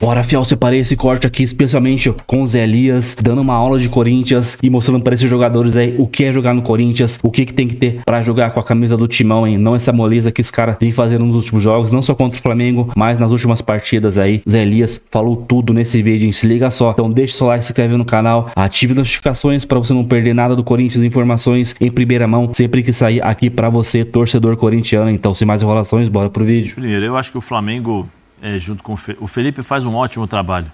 Bora, fiel, separei esse corte aqui especialmente com o Zé Elias, dando uma aula de Corinthians e mostrando para esses jogadores aí o que é jogar no Corinthians, o que tem que ter para jogar com a camisa do Timão, hein? Não essa moleza que esse cara vem fazendo nos últimos jogos, não só contra o Flamengo, mas nas últimas partidas aí. Zé Elias falou tudo nesse vídeo, hein? Se liga só. Então deixa o seu like, se inscreve no canal, ative as notificações para você não perder nada do Corinthians, informações em primeira mão, sempre que sair aqui para você, torcedor corintiano. Então, sem mais enrolações, bora pro vídeo. Primeiro, eu acho que o Flamengo... junto com o Felipe faz um ótimo trabalho.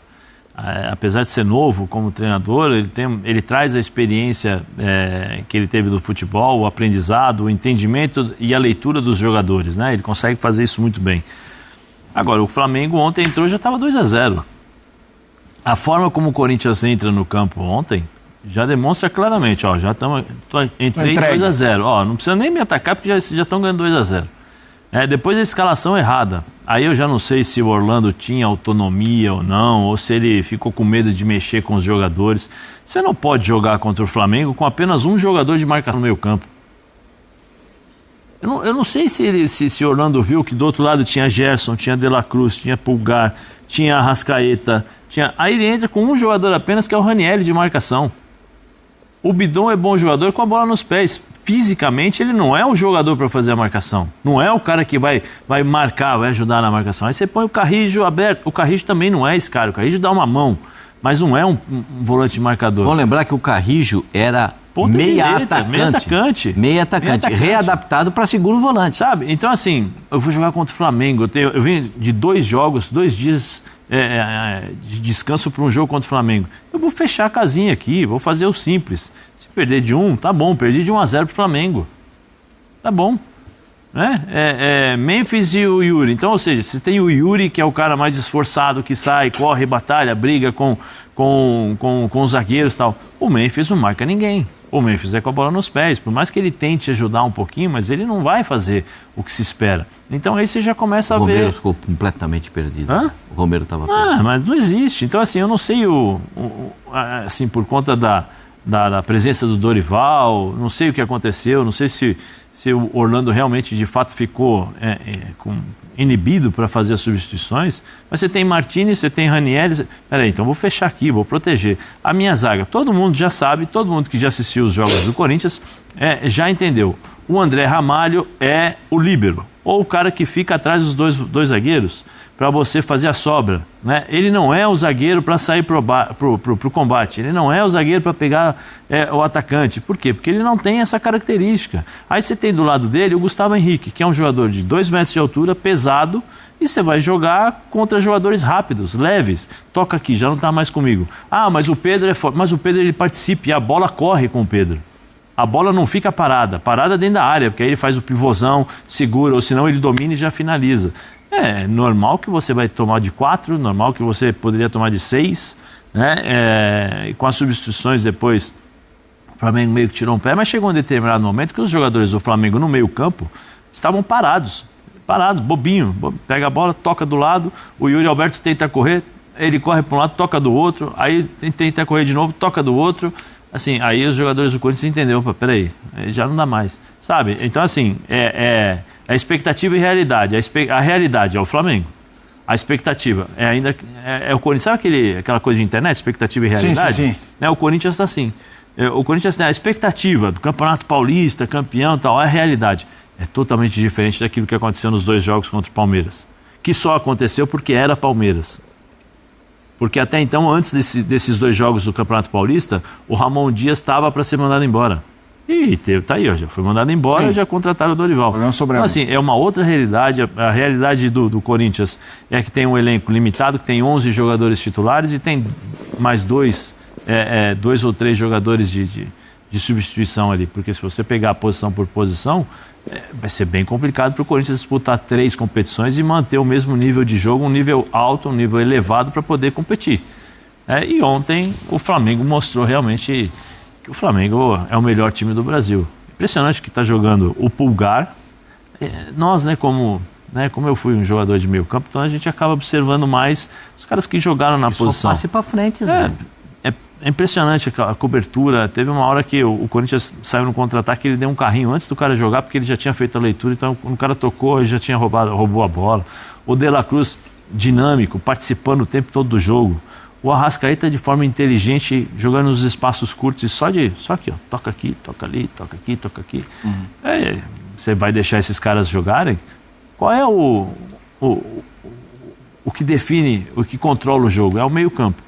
Apesar de ser novo como treinador, ele traz a experiência que ele teve do futebol, o aprendizado, o entendimento e a leitura dos jogadores, né? Ele consegue fazer isso muito bem. Agora, o Flamengo ontem entrou e já estava 2-0. A forma como o Corinthians entra no campo ontem já demonstra claramente, ó, entrei 2-0. Ó, não precisa nem me atacar porque já estão ganhando 2-0. Depois da escalação errada, aí eu já não sei se o Orlando tinha autonomia ou não, ou se ele ficou com medo de mexer com os jogadores. Você não pode jogar contra o Flamengo com apenas um jogador de marcação no meio campo. Eu não sei se o Orlando viu que do outro lado tinha Gerson, tinha De La Cruz, tinha Pulgar, tinha Arrascaeta. Aí ele entra com um jogador apenas, que é o Ranieri de marcação. O Bidon é bom jogador com a bola nos pés. Fisicamente, ele não é o jogador para fazer a marcação. Não é o cara que vai marcar, vai ajudar na marcação. Aí você põe o Carrijo aberto. O Carrijo também não é esse cara. O Carrijo dá uma mão, mas não é um volante marcador. Vamos lembrar que o Carrijo era meia atacante, readaptado para segundo volante. Sabe? Então, assim, eu vou jogar contra o Flamengo. Eu venho de 2 dias de descanso para um jogo contra o Flamengo. Eu vou fechar a casinha aqui, vou fazer o simples. Se perder de 1, tá bom, perdi de 1-0 pro Flamengo. Tá bom. Né? Memphis e o Yuri. Então, ou seja, você tem o Yuri, que é o cara mais esforçado, que sai, corre, batalha, briga com os zagueiros e tal. O Memphis não marca ninguém. O Memphis é com a bola nos pés. Por mais que ele tente ajudar um pouquinho, mas ele não vai fazer o que se espera. Então aí você já começa a ver... O Romero ficou completamente perdido. Hã? O Romero estava perdido. Mas não existe. Então, assim, eu não sei assim, por conta da presença do Dorival, não sei o que aconteceu, não sei se o Orlando realmente, de fato, ficou inibido para fazer as substituições, mas você tem Martinez, você tem Ranieri, peraí, então vou fechar aqui, vou proteger. A minha zaga, todo mundo já sabe, todo mundo que já assistiu os jogos do Corinthians já entendeu. O André Ramalho é o líbero, ou o cara que fica atrás dos dois zagueiros, para você fazer a sobra, né? Ele não é o zagueiro para sair pro combate, ele não é o zagueiro para pegar o atacante. Por quê? Porque ele não tem essa característica. Aí você tem do lado dele o Gustavo Henrique, que é um jogador de 2 metros de altura, pesado, e você vai jogar contra jogadores rápidos, leves. Toca aqui, já não está mais comigo. Ah, mas o Pedro é forte. Mas o Pedro, ele participa e a bola corre com o Pedro. A bola não fica parada dentro da área, porque aí ele faz o pivôzão, segura, ou senão ele domina e já finaliza. É normal que você vai tomar de 4, normal que você poderia tomar de 6, né? Com as substituições depois, o Flamengo meio que tirou um pé, mas chegou um determinado momento que os jogadores do Flamengo no meio campo estavam parados, bobinho, pega a bola, toca do lado, o Yuri Alberto tenta correr, ele corre para um lado, toca do outro, aí tenta correr de novo, toca do outro, assim, aí os jogadores do Corinthians entenderam, peraí, já não dá mais, sabe? Então, assim, a expectativa e realidade. A realidade é o Flamengo. A expectativa é o Corinthians. Sabe aquela coisa de internet, expectativa e realidade? Sim. O Corinthians está assim. O Corinthians tem a expectativa do Campeonato Paulista, campeão e tal. A realidade é totalmente diferente daquilo que aconteceu nos 2 jogos contra o Palmeiras. Que só aconteceu porque era Palmeiras. Porque até então, antes desses 2 jogos do Campeonato Paulista, o Ramon Dias estava para ser mandado embora. E tá aí, ó, já foi mandado embora, já contrataram o Dorival. Então, assim, é uma outra realidade. A realidade do Corinthians é que tem um elenco limitado, que tem 11 jogadores titulares e tem mais 2 ou 3 jogadores de substituição ali. Porque se você pegar posição por posição, vai ser bem complicado para o Corinthians disputar 3 competições e manter o mesmo nível de jogo, um nível alto, um nível elevado para poder competir. E ontem o Flamengo mostrou realmente que o Flamengo é o melhor time do Brasil. Impressionante que está jogando o Pulgar. Nós, como eu fui um jogador de meio campo, então a gente acaba observando mais os caras que jogaram na posição. Só passe para frente, Zé. É impressionante a cobertura. Teve uma hora que o Corinthians saiu no contra-ataque, ele deu um carrinho antes do cara jogar, porque ele já tinha feito a leitura, então quando o cara tocou, ele já tinha roubou a bola. O De La Cruz dinâmico, participando o tempo todo do jogo. O Arrascaeta, de forma inteligente, jogando nos espaços curtos e só aqui, ó, toca aqui, toca ali, toca aqui, toca aqui. Você vai deixar esses caras jogarem? Qual é o que define, o que controla o jogo? É o meio-campo.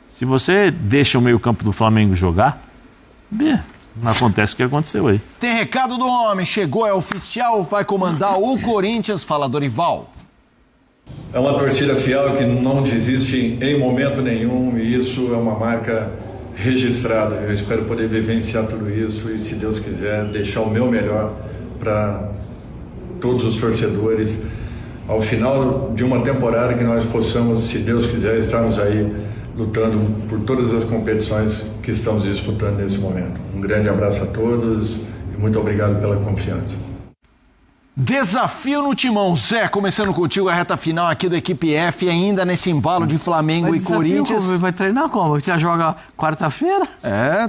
Se você deixa o meio-campo do Flamengo jogar, não acontece o que aconteceu aí. Tem recado do homem, chegou, é oficial, vai comandar o Corinthians, fala Dorival. É uma torcida fiel que não desiste em momento nenhum e isso é uma marca registrada. Eu espero poder vivenciar tudo isso e, se Deus quiser, deixar o meu melhor para todos os torcedores. Ao final de uma temporada que nós possamos, se Deus quiser, estarmos aí lutando por todas as competições que estamos disputando nesse momento. Um grande abraço a todos e muito obrigado pela confiança. Desafio no Timão. Zé, começando contigo a reta final aqui da equipe F, ainda nesse embalo de Flamengo e Corinthians. Vai treinar como? Já joga quarta-feira?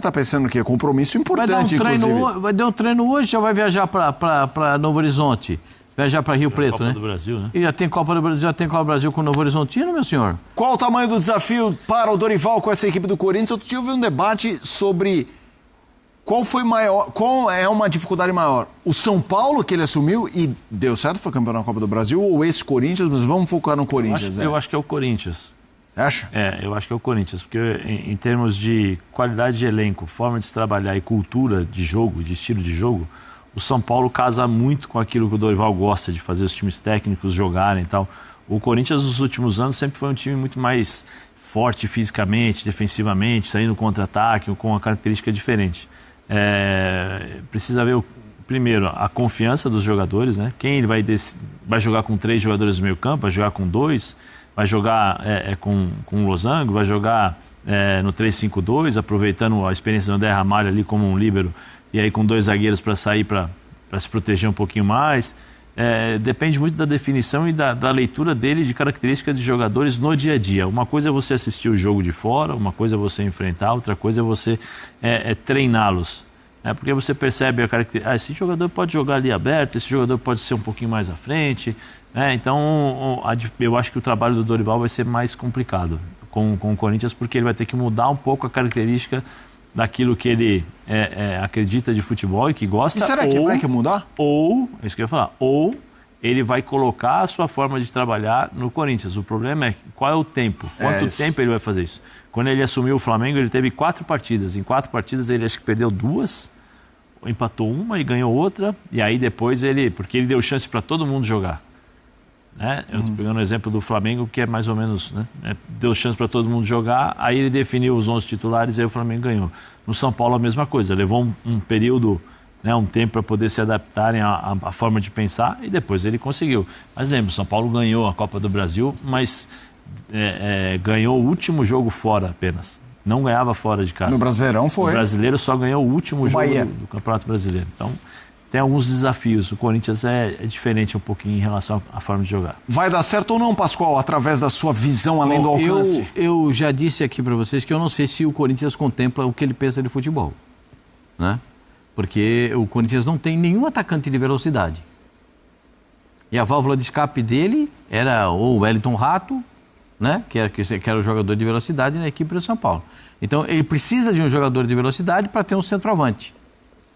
Tá pensando o quê? Compromisso importante, inclusive. Vai dar um treino hoje, já vai viajar para Novo Horizonte. Viajar para Rio Preto, Copa né? do Brasil, né? E já tem Copa do Brasil com o Novo Horizontino, meu senhor? Qual o tamanho do desafio para o Dorival com essa equipe do Corinthians? Outro dia eu vi um debate sobre qual é uma dificuldade maior. O São Paulo, que ele assumiu e deu certo, foi campeão da Copa do Brasil, ou esse Corinthians, mas vamos focar no Corinthians. Eu acho que é o Corinthians. Você acha? Eu acho que é o Corinthians, porque em termos de qualidade de elenco, forma de se trabalhar e cultura de jogo, de estilo de jogo, o São Paulo casa muito com aquilo que o Dorival gosta de fazer, os times técnicos jogarem e tal. O Corinthians, nos últimos anos, sempre foi um time muito mais forte fisicamente, defensivamente, saindo contra-ataque, com uma característica diferente. Precisa ver, primeiro, a confiança dos jogadores, né? Quem ele vai jogar com 3 jogadores no meio campo, vai jogar com 2, vai jogar com o losango, vai jogar no 3-5-2, aproveitando a experiência do André Ramalho ali como um líbero, e aí com 2 zagueiros para sair, para se proteger um pouquinho mais. Depende muito da definição e da leitura dele de características de jogadores no dia a dia. Uma coisa é você assistir o jogo de fora, uma coisa é você enfrentar, outra coisa é você treiná-los. Porque você percebe a característica, esse jogador pode jogar ali aberto, esse jogador pode ser um pouquinho mais à frente. Então, eu acho que o trabalho do Dorival vai ser mais complicado com o Corinthians, porque ele vai ter que mudar um pouco a característica daquilo que ele acredita de futebol e que gosta. E será que vai mudar? Ou, é isso que eu ia falar, ou ele vai colocar a sua forma de trabalhar no Corinthians. O problema é qual é o tempo, quanto tempo ele vai fazer isso. Quando ele assumiu o Flamengo, ele teve 4 partidas. Em 4 partidas ele acho que perdeu 2, empatou 1 e ganhou outra, e aí depois porque ele deu chance para todo mundo jogar. Eu estou pegando o exemplo do Flamengo, que é mais ou menos, deu chance para todo mundo jogar, aí ele definiu os 11 titulares e aí o Flamengo ganhou. No São Paulo a mesma coisa, levou um período, um tempo para poder se adaptarem à forma de pensar e depois ele conseguiu. Mas lembra, o São Paulo ganhou a Copa do Brasil, mas ganhou o último jogo fora apenas, não ganhava fora de casa. No Brasileirão foi. O brasileiro só ganhou o último jogo do Campeonato Brasileiro. Então, tem alguns desafios. O Corinthians é diferente um pouquinho em relação à forma de jogar. Vai dar certo ou não, Pascoal, através da sua visão além do alcance? Eu já disse aqui para vocês que eu não sei se o Corinthians contempla o que ele pensa de futebol, né? Porque o Corinthians não tem nenhum atacante de velocidade. E a válvula de escape dele era ou o Wellington Rato, né? que era o jogador de velocidade na equipe do São Paulo. Então ele precisa de um jogador de velocidade para ter um centroavante,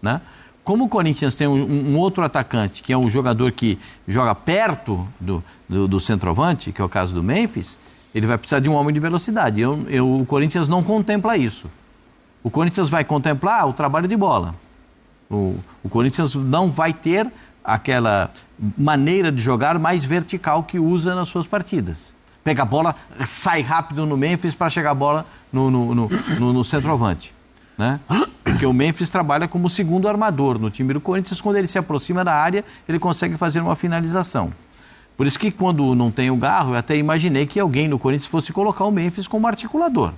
né? Como o Corinthians tem um outro atacante, que é um jogador que joga perto do centroavante, que é o caso do Memphis, ele vai precisar de um homem de velocidade. O Corinthians não contempla isso. O Corinthians vai contemplar o trabalho de bola. O Corinthians não vai ter aquela maneira de jogar mais vertical que usa nas suas partidas. Pega a bola, sai rápido no Memphis para chegar a bola no centroavante, né? Porque o Memphis trabalha como segundo armador no time do Corinthians. Quando ele se aproxima da área, ele consegue fazer uma finalização. Por isso que quando não tem o Garro, eu até imaginei que alguém no Corinthians fosse colocar o Memphis como articulador.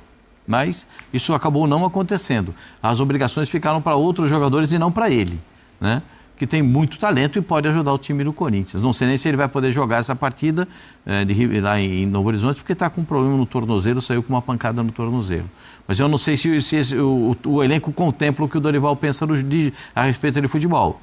Mas isso acabou não acontecendo. As obrigações ficaram para outros jogadores e não para ele, né? Que tem muito talento e pode ajudar o time do Corinthians. Não sei nem se ele vai poder jogar essa partida lá em Novo Horizonte, porque está com um problema no tornozelo, saiu com uma pancada no tornozelo. Mas eu não sei se o elenco contempla o que o Dorival pensa a respeito de futebol.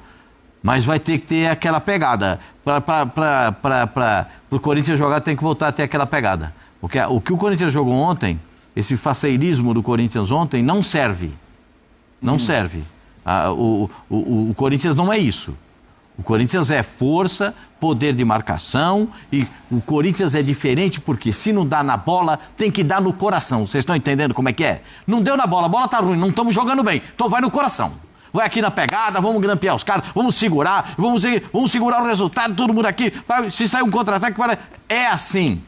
Mas vai ter que ter aquela pegada. Para o Corinthians jogar, tem que voltar a ter aquela pegada. Porque o que o Corinthians jogou ontem, esse faceirismo do Corinthians ontem, não serve. Não serve. O Corinthians não é isso. O Corinthians é força, poder de marcação, e o Corinthians é diferente porque se não dá na bola, tem que dar no coração. Vocês estão entendendo como é que é? Não deu na bola, a bola tá ruim, não estamos jogando bem, então vai no coração. Vai aqui na pegada, vamos grampear os caras, vamos segurar, vamos segurar o resultado, todo mundo aqui, se sair um contra-ataque, é assim.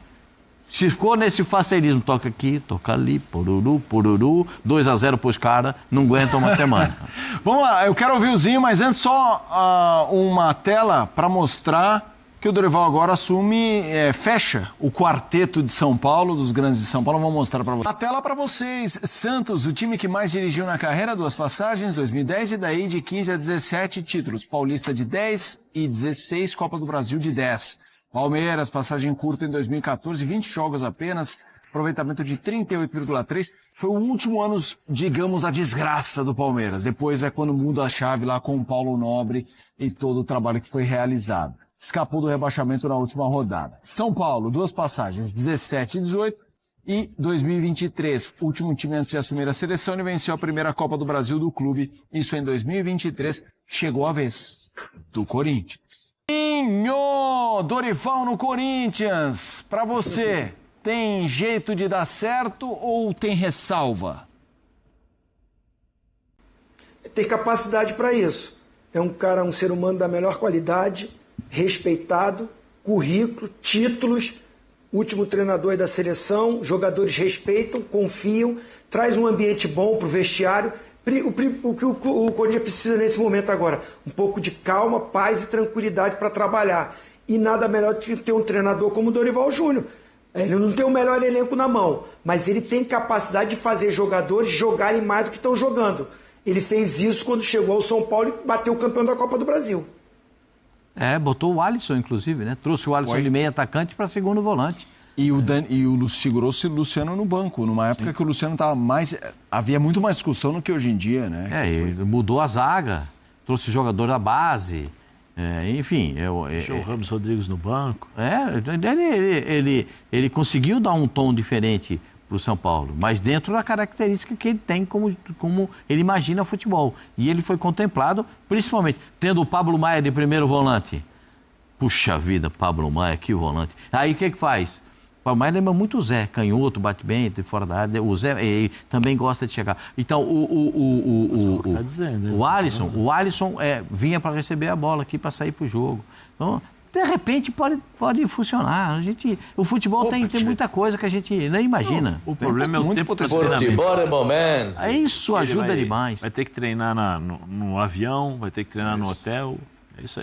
Se ficou nesse faceirismo, toca aqui, toca ali, poruru, 2-0 pros caras, não aguenta uma semana. Vamos lá, eu quero ouvir o Zinho, mas antes só uma tela para mostrar que o Dorival agora assume, fecha o quarteto de São Paulo, dos grandes de São Paulo. Vou mostrar para vocês. A tela para vocês. Santos, o time que mais dirigiu na carreira, 2 passagens, 2010, e daí de 15 a 17 títulos. Paulista de 10 e 16, Copa do Brasil de 10. Palmeiras, passagem curta em 2014, 20 jogos apenas, aproveitamento de 38,3. Foi o último ano, digamos, a desgraça do Palmeiras. Depois é quando muda a chave lá com o Paulo Nobre e todo o trabalho que foi realizado. Escapou do rebaixamento na última rodada. São Paulo, 2 passagens, 17 e 18. E 2023, último time antes de assumir a seleção, ele venceu a primeira Copa do Brasil do clube. Isso em 2023, chegou a vez do Corinthians. Dorival no Corinthians, pra você, tem jeito de dar certo ou tem ressalva? Tem capacidade para isso. É um ser humano da melhor qualidade, respeitado, currículo, títulos, último treinador da seleção, jogadores respeitam, confiam, traz um ambiente bom pro vestiário. O que o Corinthians precisa nesse momento agora? Um pouco de calma, paz e tranquilidade para trabalhar. E nada melhor do que ter um treinador como o Dorival Júnior. Ele não tem o melhor elenco na mão, mas ele tem capacidade de fazer jogadores jogarem mais do que estão jogando. Ele fez isso quando chegou ao São Paulo e bateu o campeão da Copa do Brasil. Botou o Alisson, inclusive, né? Trouxe o Alisson de meio atacante para segundo volante. E segurou-se o Luciano no banco, numa época que o Luciano estava mais... Havia muito mais discussão do que hoje em dia, né? Ele mudou a zaga, trouxe jogador da base, enfim... Deixou o Ramos Rodrigues no banco. Ele conseguiu dar um tom diferente para o São Paulo, mas dentro da característica que ele tem como ele imagina futebol. E ele foi contemplado, principalmente, tendo o Pablo Maia de primeiro volante. Puxa vida, Pablo Maia, que volante. Aí o que faz? O Pablo Maia lembra muito o Zé, canhoto, bate bem, de fora da área. O Zé também gosta de chegar. Então, o Alisson vinha para receber a bola aqui, para sair para o jogo. Então, de repente, pode funcionar. O futebol tem muita coisa que a gente nem imagina. O problema é o tempo de Futebol é momento. Isso ajuda demais. Vai ter que treinar no avião, vai ter que treinar no hotel.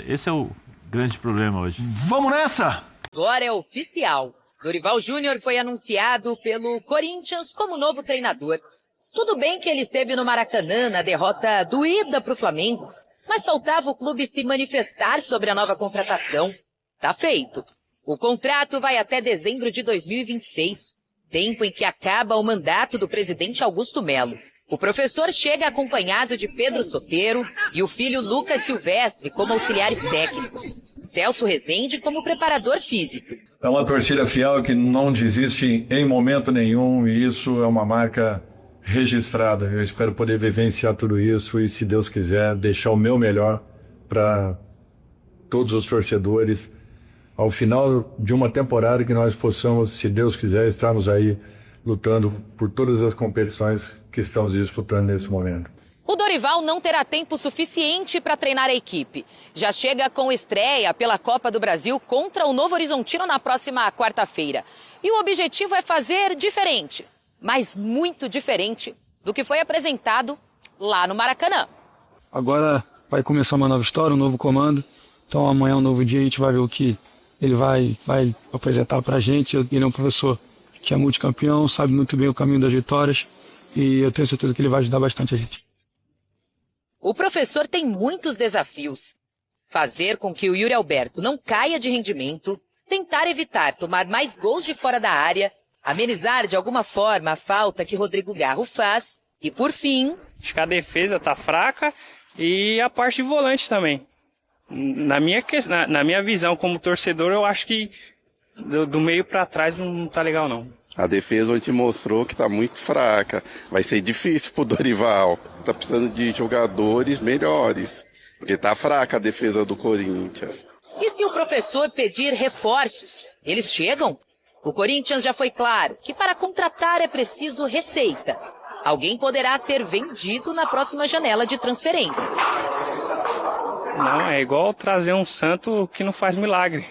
Esse é o grande problema hoje. Vamos nessa! Agora é oficial. Dorival Júnior foi anunciado pelo Corinthians como novo treinador. Tudo bem que ele esteve no Maracanã na derrota doída para o Flamengo, mas faltava o clube se manifestar sobre a nova contratação. Tá feito. O contrato vai até dezembro de 2026, tempo em que acaba o mandato do presidente Augusto Melo. O professor chega acompanhado de Pedro Soteiro e o filho Lucas Silvestre como auxiliares técnicos. Celso Rezende como preparador físico. É uma torcida fiel que não desiste em momento nenhum e isso é uma marca registrada. Eu espero poder vivenciar tudo isso e, se Deus quiser, deixar o meu melhor para todos os torcedores. Ao final de uma temporada que nós possamos, se Deus quiser, estarmos aí lutando por todas as competições que estamos disputando nesse momento. O Dorival não terá tempo suficiente para treinar a equipe. Já chega com estreia pela Copa do Brasil contra o Novo Horizontino na próxima quarta-feira. E o objetivo é fazer diferente, mas muito diferente do que foi apresentado lá no Maracanã. Agora vai começar uma nova história, um novo comando. Então amanhã é um novo dia, a gente vai ver o que ele vai apresentar para a gente. Ele é um professor que é multicampeão, sabe muito bem o caminho das vitórias e eu tenho certeza que ele vai ajudar bastante a gente. O professor tem muitos desafios. Fazer com que o Yuri Alberto não caia de rendimento, tentar evitar tomar mais gols de fora da área, amenizar de alguma forma a falta que Rodrigo Garro faz e, por fim... Acho que a defesa tá fraca e a parte de volante também. Na minha visão como torcedor, eu acho que do meio para trás não tá legal, não. A defesa ontem mostrou que tá muito fraca. Vai ser difícil pro Dorival. Tá precisando de jogadores melhores. Porque tá fraca a defesa do Corinthians. E se o professor pedir reforços, eles chegam? O Corinthians já foi claro que para contratar é preciso receita. Alguém poderá ser vendido na próxima janela de transferências. Não, é igual trazer um santo que não faz milagre.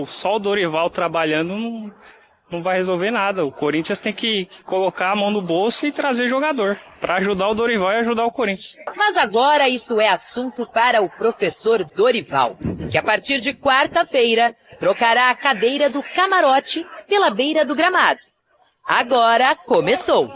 Só o Dorival trabalhando não vai resolver nada. O Corinthians tem que colocar a mão no bolso e trazer jogador para ajudar o Dorival e ajudar o Corinthians. Mas agora isso é assunto para o professor Dorival, que a partir de quarta-feira trocará a cadeira do camarote pela beira do gramado. Agora começou.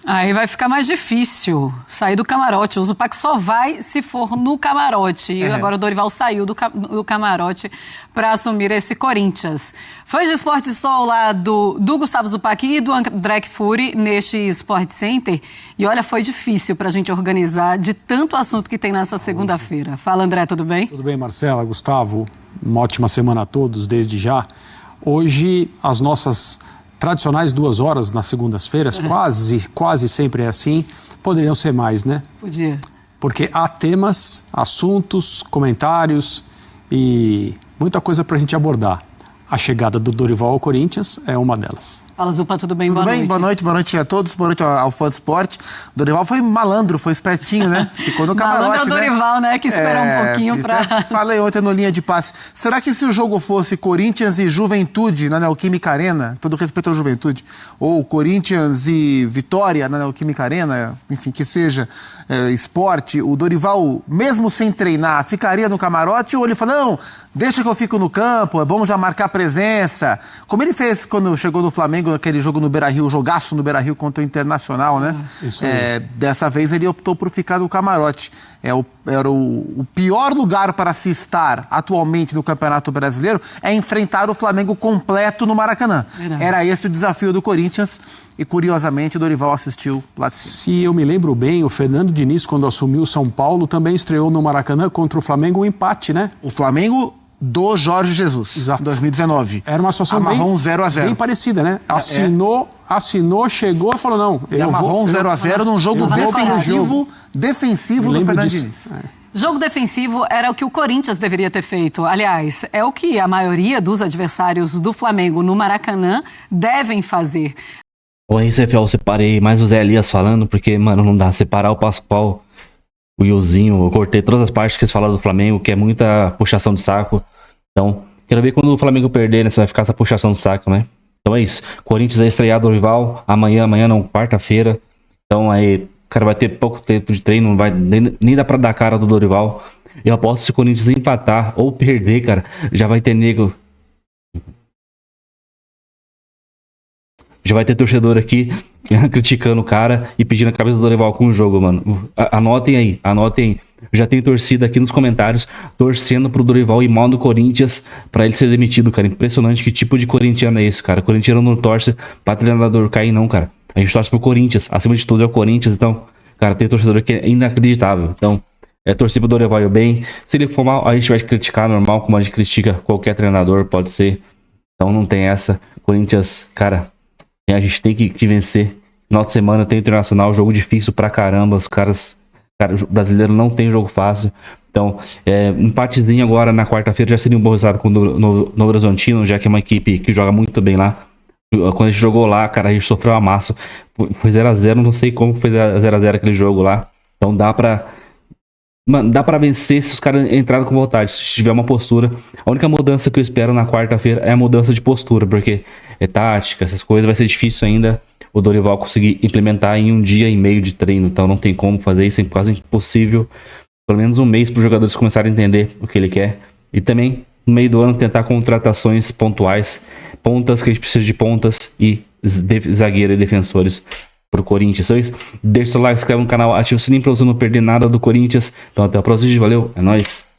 Aí vai ficar mais difícil sair do camarote. O Zupac só vai se for no camarote. E agora o Dorival saiu do camarote para assumir esse Corinthians. Foi de Sport Sol lá do Gustavo Zupac e do André Kfouri neste Sport Center. E olha, foi difícil para a gente organizar de tanto assunto que tem nessa segunda-feira. Fala, André, tudo bem? Tudo bem, Marcela, Gustavo. Uma ótima semana a todos, desde já. Hoje, as nossas tradicionais 2 horas nas segundas-feiras, quase sempre é assim, poderiam ser mais, né? Podia. Porque há temas, assuntos, comentários e muita coisa para a gente abordar. A chegada do Dorival ao Corinthians é uma delas. Fala, Zupa, tudo bem? Tudo boa bem? noite. Boa noite a todos, boa noite ao Fã do Esporte. Dorival foi malandro, foi espertinho, né? Ficou no camarote, malandro é o Dorival, né? Que esperou um pouquinho pra... Falei ontem no Linha de Passe. Será que se o jogo fosse Corinthians e Juventude na Neoquímica Arena, todo respeito à Juventude, ou Corinthians e Vitória na Neoquímica Arena, enfim, que seja esporte, o Dorival, mesmo sem treinar, ficaria no camarote ou ele fala, não, deixa que eu fico no campo, é bom já marcar presença, como ele fez quando chegou no Flamengo, naquele jogo no Beira-Rio, jogaço no Beira-Rio contra o Internacional, né? Isso aí. Dessa vez ele optou por ficar no camarote. Era o pior lugar para se estar atualmente no Campeonato Brasileiro é enfrentar o Flamengo completo no Maracanã. Era esse o desafio do Corinthians e, curiosamente, o Dorival assistiu lá. Se eu me lembro bem, o Fernando Diniz, quando assumiu o São Paulo, também estreou no Maracanã contra o Flamengo um empate, né? O Flamengo do Jorge Jesus, exato, 2019. Era uma situação amarrou 0-0. Bem parecida, né? Assinou, chegou e falou, não... E amarrou 0-0 num jogo defensivo do Fernando Diniz. Jogo defensivo era o que o Corinthians deveria ter feito. Aliás, é o que a maioria dos adversários do Flamengo no Maracanã devem fazer. Bom, aí, eu separei mais o Zé Elias falando, porque, mano, não dá. Separar o Pascoal, o Iozinho, eu cortei todas as partes que eles falaram do Flamengo, que é muita puxação de saco. Então, quero ver quando o Flamengo perder, né? Se vai ficar essa puxação de saco, né? Então é isso. Corinthians vai estrear Dorival amanhã não, quarta-feira. Então aí, o cara vai ter pouco tempo de treino, não vai nem dá pra dar cara do Dorival. Eu aposto que se o Corinthians empatar ou perder, cara, já vai ter nego. Já vai ter torcedor aqui criticando o cara e pedindo a cabeça do Dorival com o jogo, mano. Anotem aí. Já tem torcida aqui nos comentários torcendo pro Dorival ir mal no Corinthians pra ele ser demitido, cara. Impressionante que tipo de corintiano é esse, cara. Corintiano não torce pra treinador cair, não, cara. A gente torce pro Corinthians. Acima de tudo é o Corinthians, então, cara, tem torcedor que é inacreditável. Então, torcer pro Dorival ir bem. Se ele for mal, a gente vai criticar normal, como a gente critica qualquer treinador, pode ser. Então não tem essa. Corinthians, cara, a gente tem que vencer. Final de semana tem Internacional, jogo difícil pra caramba. Os caras, cara, o brasileiro não tem jogo fácil. Então, empatezinho agora na quarta-feira já seria um bom resultado com o Novo Horizontino, já que é uma equipe que joga muito bem lá. Quando a gente jogou lá, cara, a gente sofreu um amasso. Foi 0-0, não sei como foi 0-0 aquele jogo lá. Então dá pra vencer se os caras entrarem com vontade, se tiver uma postura. A única mudança que eu espero na quarta-feira é a mudança de postura, porque tática, essas coisas, vai ser difícil ainda o Dorival conseguir implementar em 1 dia e meio de treino. Então não tem como fazer isso, é quase impossível. Pelo menos 1 mês para os jogadores começarem a entender o que ele quer. E também, no meio do ano, tentar contratações pontuais, pontas, que a gente precisa de pontas, e zagueiro e defensores pro Corinthians. Então é isso. Deixa o seu like, se inscreve no canal, ativa o sininho para você não perder nada do Corinthians. Então até o próximo vídeo, valeu, é nóis.